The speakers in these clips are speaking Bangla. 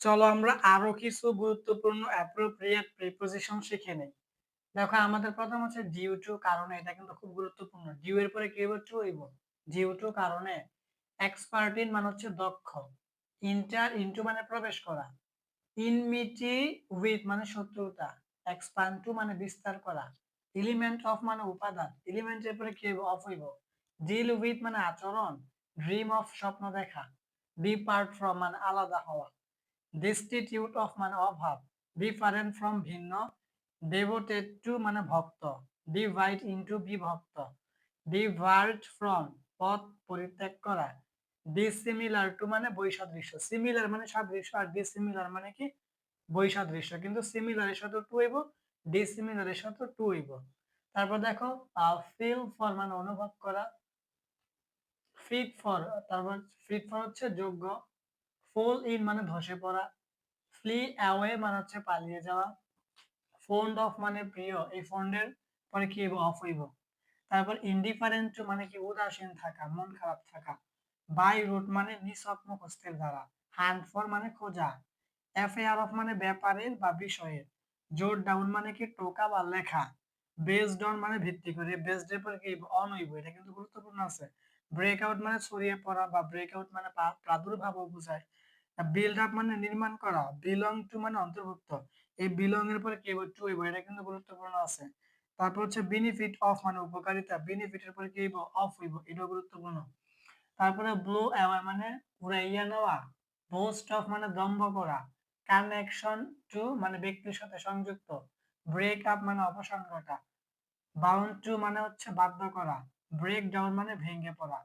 চলো আমরা আরো কিছু গুরুত্বপূর্ণ অ্যাপ্রোপ্রিয়েট প্রিপোজিশন শিখে নেই। দেখো আমাদের প্রথম হচ্ছে ডিউ টু কারণে, এটা কিন্তু খুব গুরুত্বপূর্ণ। ডিউ এর পরে কি হবে? টু হইব। ডিউ টু কারণে। এক্সপার্ট ইন মানে হচ্ছে দক্ষ। ইন্টার ইনটু মানে প্রবেশ করা। ইনমিটি উইথ মানে শত্রুতা। এক্সপান্ড টু মানে বিস্তার করা। এলিমেন্ট অফ মানে উপাদান। এলিমেন্টের পরে কি হইব? অফ হইব। ডিল উইথ মানে আচরণ। ড্রিম অফ স্বপ্ন দেখা। ডিপার্ট ফ্রম মানে আলাদা হওয়া। ডিস্টিটিউট অফ মানে অভাব। ডিফারেন্ট ফ্রম ভিন্ন। ডেভোটেড টু মানে ভক্ত। ডিভাইড ইনটু বিভক্ত। ডিভার্ট ফ্রম পথ পরিত্যাগ করা। ডিসিমিলার টু মানে বৈসাদৃশ্য। সিমিলার মানে সাদৃশ্য, আর ডিসিমিলার মানে কি? বৈসাদৃশ্য। কিন্তু সিমিলারের সাথে টু হইব, ডিসিমিলারের সাথে টু হইব। তারপর দেখো ফিল ফর মানে অনুভব করা। ফিট ফর, তারপর ফিট ফর হচ্ছে যোগ্য। ফল ইন মানে ধসে পড়া। ফ্লি অ্যাওয়ে মানে হচ্ছে পালিয়ে যাওয়া। ফন্ড অফ মানে প্রিয়, এই ফন্ডের পরে কি হইব? অফ হইব। তারপর ইনডিফারেন্ট মানে কি? উদাসীন থাকা, মন খারাপ থাকা। বাই রুট মানে নিছক মুখস্থের দ্বারা। হান্ট ফর মানে খোঁজা। অ্যাফেয়ার অফ মানে ব্যাপারের বা বিষয়ের। জোট ডাউন মানে কি? টোকা বা লেখা। বেসড অন মানে ভিত্তি করে। বেসড এর পরে কি অন হইব, এটা কিন্তু গুরুত্বপূর্ণ আছে। ব্রেক আউট মানে ছড়িয়ে পড়া বা ব্রেক আউট মানে প্রাদুর্ভাব বোঝায়। বিল্ড আপ মানে নির্মাণ করা। বিলং টু মানে অন্তর্ভুক্ত। এই বিলং এর পরে কি হইব? টু হইব, এটা কিন্তু গুরুত্বপূর্ণ আছে। তারপর হচ্ছে বেনিফিট অফ মানে উপকারিতা। বেনিফিটের পরে কি হইব? অফ হইব, এটাও গুরুত্বপূর্ণ। তারপরে ব্লো অ্যাওয়ে মানে উড়াইয়া নেওয়া। বোস্ট অফ মানে দম্ভ করা। কানেকশন টু মানে ব্যক্তির সাথে সংযুক্ত। ব্রেক আপ মানে অবসান ঘটা। বাউন্ড টু মানে হচ্ছে বাধ্য করা। ব্রেক ডাউন মানে ভেঙে পড়া।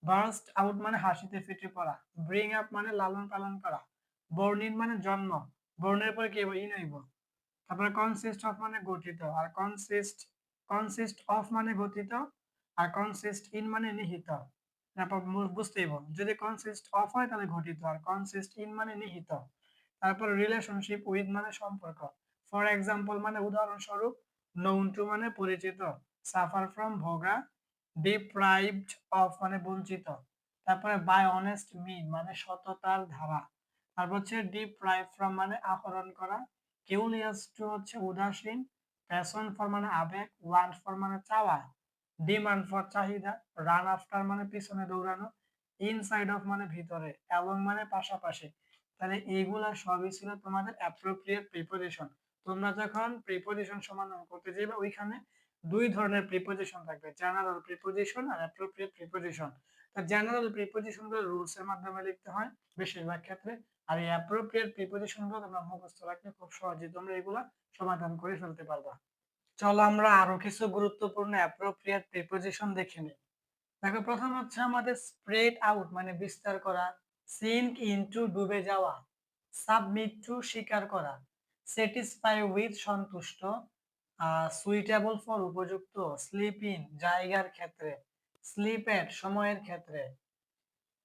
বার্স্ট আউট মানে হাসিতে ফেটে পড়া। ব্রিং আপ মানে লালন পালন করা। বর্ন ইন মানে জন্ম। বর্ণের পরে কি হইব? ইন হইব। তারপরে কনসিস্ট অফ মানে গঠিত, আর কনসিস্ট অফ মানে গঠিত, আর কনসিস্ট ইন মানে নিহিত। তারপর বুঝতেই হবে, যদি কনসিস্ট অফ হয় তাহলে গঠিত, আর কনসিস্ট ইন মানে নিহিত। তারপর রিলেশনশিপ উইথ মানে সম্পর্ক। ফর এক্সাম্পল মানে উদাহরণস্বরূপ। নোন টু মানে পরিচিত। সাফার ফ্রম ভোগা। ডিপ্রাইভড অফ মানে বঞ্চিত। তারপরে বাই অনেস্ট মিন মানে সততার ধারা। তারপর হচ্ছে ডিপ্রাইভ ফ্রম মানে আহরণ করা। কিউরিয়াস টু হচ্ছে উদাসীন। প্যাশন ফর মানে আবেগ। ওয়ান্ট ফর মানে চাওয়া। ডিমান্ড ফর চাহিদা। রান আফটার মানে পিছনে দৌড়ানো। ইনসাইড অফ মানে ভিতরে। এবং মানে পাশাপাশি। তাহলে এইগুলা সবই ছিল তোমাদের অ্যাপ্রোপ্রিয়েট প্রিপোজিশন। তোমরা যখন প্রিপোজিশন সমাধান করতে যাবে ওইখানে দুই ধরনের প্রিপোজিশন থাকবে, জেনারেল প্রিপোজিশন আর অ্যাপ্রোপ্রিয়েট প্রিপোজিশন। তা জেনারেল প্রিপোজিশন গুলো রুলস এর মাধ্যমে লিখতে হয় বেশিরভাগ ক্ষেত্রে, আর এই অ্যাপ্রোপ্রিয়েট প্রিপোজিশন গুলো তোমরা মুখস্থ রাখলে খুব সহজে তোমরা এগুলা সমাধান করে ফেলতে পারবা। চলো আমরা আরো কিছু গুরুত্বপূর্ণ অ্যাপ্রোপ্রিয়েট প্রিপোজিশন দেখে নিই। দেখো প্রথম হচ্ছে আমাদের স্প্রেড আউট মানে বিস্তার করা। সিঙ্ক ইনটু ডুবে যাওয়া। সাবমিট টু স্বীকার করা। স্যাটিসফাই উইথ সন্তুষ্ট। সুইটেবল ফর উপযুক্ত। স্লিপ ইন জায়গার ক্ষেত্রে। স্লিপ এট সময়ের ক্ষেত্রে।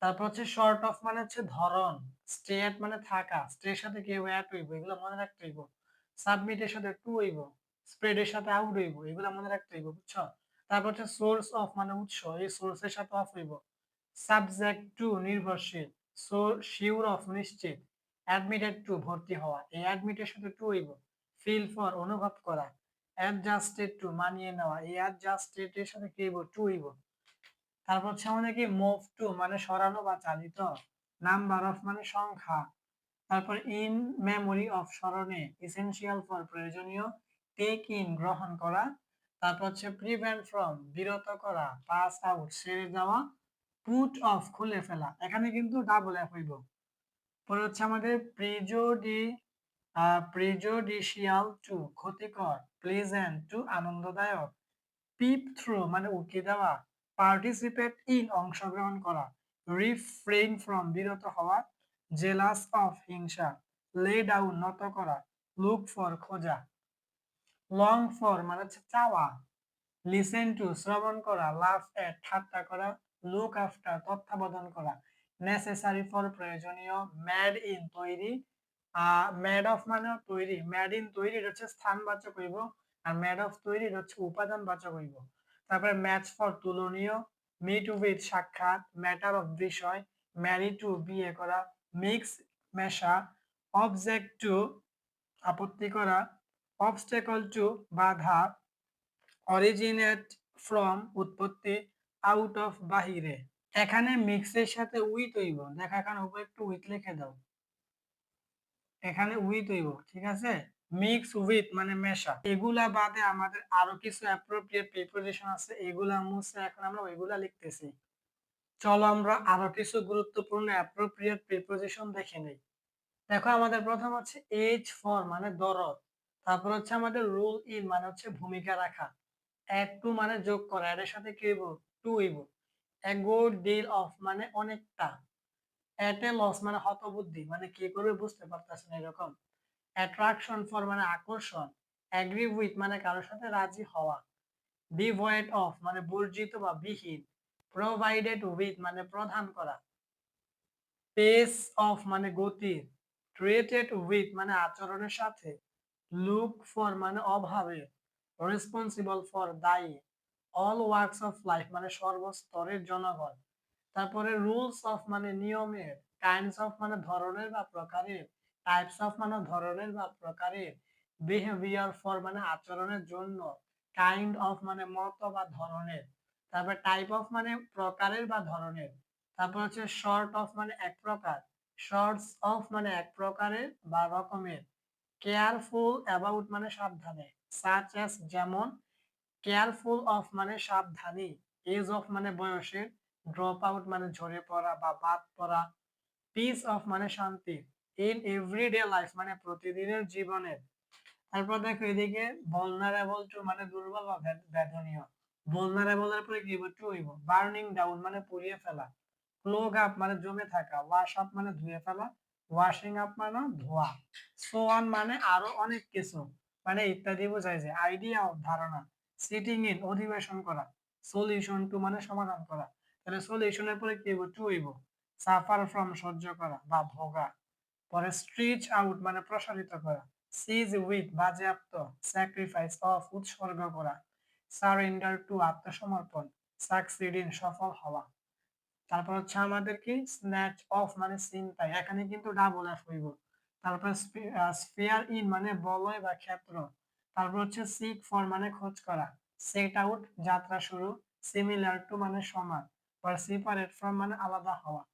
তারপর হচ্ছে শর্ট অফ মানে হচ্ছে ধরন। স্টে এট মানে থাকা, স্টে এর সাথে কি হইব? এট হইব, এগুলো মনে রাখতে হইব। সাবমিট এর সাথে টু হইব। স্প্রেড এর সাথে আউট হইব, এগুলো মনে রাখতে হইব, বুঝছো? তারপর হচ্ছে সোর্স অফ মানে উৎস, এই সোর্স এর সাথে অফ হইব। সাবজেক্ট টু নির্ভরশীল। শিওর অফ নিশ্চিত। অ্যাডমিটেড টু ভর্তি হওয়া, এই অ্যাডমিটের সাথে টু হইব। ফিল ফর অনুভব করা। অ্যাডজাস্টেড টু মানিয়ে নেওয়া, এই অ্যাডজাস্টেড এর সাথে কি হইব? টু হইব। তারপর হচ্ছে আমাদের কি মুভ টু মানে সরানো বা চালিত। নাম্বার অফ মানে সংখ্যা। তারপর ইন মেমোরি অফ স্মরণে। এসেনশিয়াল ফর প্রয়োজনীয়। টেক ইন গ্রহণ করা। তারপর হচ্ছে প্রিভেন্ট ফ্রম বিরত করা। পাস আউট ছেড়ে যাওয়া। পুট অফ খুলে ফেলা, এখানে কিন্তু ডাবল এফ হইব। পরে হচ্ছে আমাদের প্রিজোডিশিয়াল টু ক্ষতিকর। প্লেজেন্ট টু আনন্দদায়ক। পিপ থ্রু মানে উকি দেওয়া। পার্টিসিপেট ইন অংশগ্রহণ করা। রিফ্রেইন ফ্রম বিরত হওয়া। জেলাস অফ হিংসা। লে ডাউন নত করা। লুক ফর খোঁজা। লং ফর মানে হচ্ছে চাওয়া। লিসেন টু শ্রবণ করা। লাভ এট ঠাট্টা করা। লুক আফটার তত্ত্বাবধান করা। নেসেসারি ফর প্রয়োজনীয়। ম্যাড ইন তৈরি। ম্যাড অফ মানে তৈরি। ম্যাড ইন তৈরি এটা হচ্ছে স্থানবাচক হইব, আর ম্যাড অফ তৈরি এটা হচ্ছে উপাদানবাচক হইব। তারপরে ম্যাচ ফর তুলনীয়। মিট উইথ সাক্ষাৎ। ম্যাটার অফ বিষয়। ম্যারি টু বিয়ে করা। মিক্স মেশা। অবজেক্ট টু আপত্তি করা, অবস্টেকল টু বাধা, অরিজিনেট ফ্রম উৎপত্তি, আউট অফ বাহিরে। এখানে মিক্সের সাথে উইথ হইব, দেখো এখানে উপরে একটু উইথ লিখে দাও, এখানে উইথ হইব, ঠিক আছে। মিক্স উইথ মানে মেশা। এগুলা বাদে আমাদের আরো কিছু অ্যাপ্রোপ্রিয়েট প্রিপোজিশন আছে, এগুলা মুছে এখন আমরা ওইগুলা লিখতেছি। চলো আমরা আরো কিছু গুরুত্বপূর্ণ অ্যাপ্রোপ্রিয়েট প্রিপোজিশন দেখে নেই। দেখো আমাদের প্রথম হচ্ছে এজ ফর মানে দরদ, তারপর হচ্ছে আমাদের রুল ইন মানে হচ্ছে ভূমিকা রাখা, অ্যাড টু মানে যোগ করা, এর সাথে কি হইব, টু হইব। এ গুড ডিল অফ মানে অনেকটা, এট এ লস মানে হতবুদ্ধি মানে কি করবে বুঝতে পারতেছে না এরকম। অ্যাট্রাকশন ফর মানে আকর্ষণ, অ্যাগ্রি উইথ মানে কারোর সাথে রাজি হওয়া, ডিভয়েড অফ মানে বর্জিত বা বিহীন, প্রোভাইডেড উইথ মানে প্রদান করা, পেস অফ মানে গতি, ট্রিটেড উইথ মানে আচরণের সাথে, লুক ফর মানে অভাবে, রেসপন্সিবল ফর দায়ী, অল ওয়ার্কস অফ লাইফ মানে সর্বস্তরের জনগণ। তারপরে রুলস অফ মানে নিয়মের, কাইন্ডস অফ মানে ধরনের বা প্রকারের, টাইপস অফ মানে ধরনের বা প্রকারের, বিহেভিয়ার ফর মানে আচরণের জন্য, কাইন্ড অফ মানে মত বা ধরনের, তারপর টাইপ অফ মানে প্রকারের বা ধরনের, তারপর হচ্ছে শর্ট অফ মানে এক প্রকার, শর্টস অফ মানে এক প্রকারের বা রকমের, কেয়ারফুল অ্যাবাউট মানে সাবধানে, সাচ অ্যাস যেমন, কেয়ারফুল অফ মানে সাবধানী, এজ অফ মানে বয়সের, ড্রপ আউট মানে ঝরে পড়া বা বাদ পড়া, পিস অফ মানে শান্তি, ইন এভরিডে লাইফ মানে প্রতিদিনের জীবনের। তারপর দেখো এদিকে vulnerable টু মানে দুর্বল বা বেদনীয়, vulnerable এর পরে কি হইব, টু হইব। বার্নিং ডাউন মানে পুড়িয়ে ফেলা, ক্লোগ আপ মানে জমে থাকা, ওয়াশ আপ মানে ধুয়ে ফেলা, ওয়াশিং আপ মানে ধোয়া, সো অন মানে আরো অনেক কিছু মানে ইত্যাদি বোঝায়। যে আইডিয়া অফ ধারণা, সিটিং ইন অধিবেশন করা, সলিউশন টু মানে সমাধান করা, তাহলে সলিউশনের পরে কি হইব, টু হইব। সাফার ফ্রম সহ্য করা বা ভোগা, পরে স্ট্রিচ আউট মানে প্রসারিত করা, সিজ উইথ বাজেয়াপ্ত, স্যাক্রিফাইস অফ উৎসর্গ করা, সারেন্ডার টু আত্মসমর্পণ, সাকসিড ইন সফল হওয়া। তারপর হচ্ছে আমাদের কি স্ন্যাচ অফ মানে ছিনতাই, এখানে কিন্তু ডাবল এফ হইব। তারপর স্পেয়ার ইন মানে বলয় বা ক্ষেত্র, তারপর হচ্ছে সিক ফর মানে খোঁজ করা, সেট আউট যাত্রা শুরু, সিমিলার টু মানে সমান, আর সেপারেট ফ্রম মানে আলাদা হওয়া।